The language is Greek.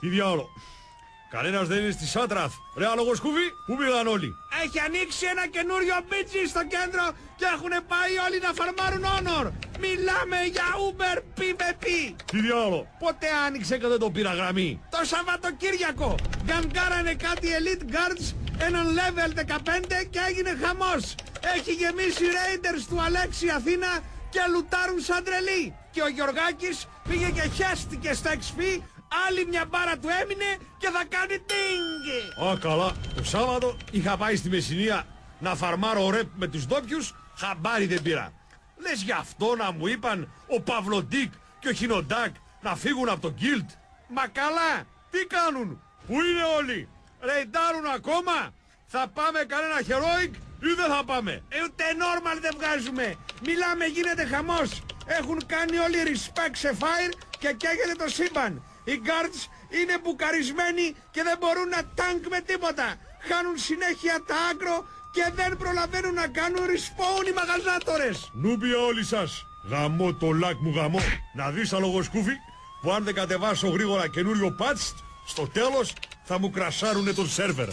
Τι διάολο. Κανένας δεν είναι στη Σάτραθ. Ρε άλογο σκούφι, πού πήγαν όλοι? Έχει ανοίξει ένα καινούριο μπίτσι στο κέντρο και έχουν πάει όλοι να φαρμάρουν Honor. Μιλάμε για Uber PvP. Τι διάολο. Πότε άνοιξε και δεν το πήρα γραμμή? Το Σαββατοκύριακο γκανγκάρανε κάτι Elite Guards έναν level 15 και έγινε χαμός. Έχει γεμίσει Raiders του Αλέξη Αθήνα και λουτάρουν σαν τρελοί. Και ο Γιωργάκης πήγε και χέστηκε στα XP. Άλλη μια μπάρα του έμεινε και θα κάνει τίνγκ. Α, καλά. Το Σάββατο είχα πάει στη Μεσσηνία να φαρμάρω ρεπ με τους ντόπιους. Χαμπάρι δεν πήρα. Λες γι' αυτό να μου είπαν ο Παυλοντίκ και ο Χινοντάκ να φύγουν από το guild? Μα καλά, τι κάνουν? Πού είναι όλοι? Ρεϊντάρουν ακόμα? Θα πάμε κανένα heroic ή δεν θα πάμε? Ούτε normal δεν βγάζουμε. Μιλάμε, γίνεται χαμός. Έχουν κάνει όλοι respect σε fire και καίγεται το σύμπαν. Οι guards είναι μπουκαρισμένοι και δεν μπορούν να τάγκ με τίποτα. Χάνουν συνέχεια τα άγκρο και δεν προλαβαίνουν να κάνουν respawn οι μαγαζάτορες. Νούμπια όλοι σας. Γαμώ το λάκ μου γαμώ. Να δεις άλογο σκούφι που αν δεν κατεβάσω γρήγορα καινούριο patch, στο τέλος θα μου κρασάρουνε τον σερβερ.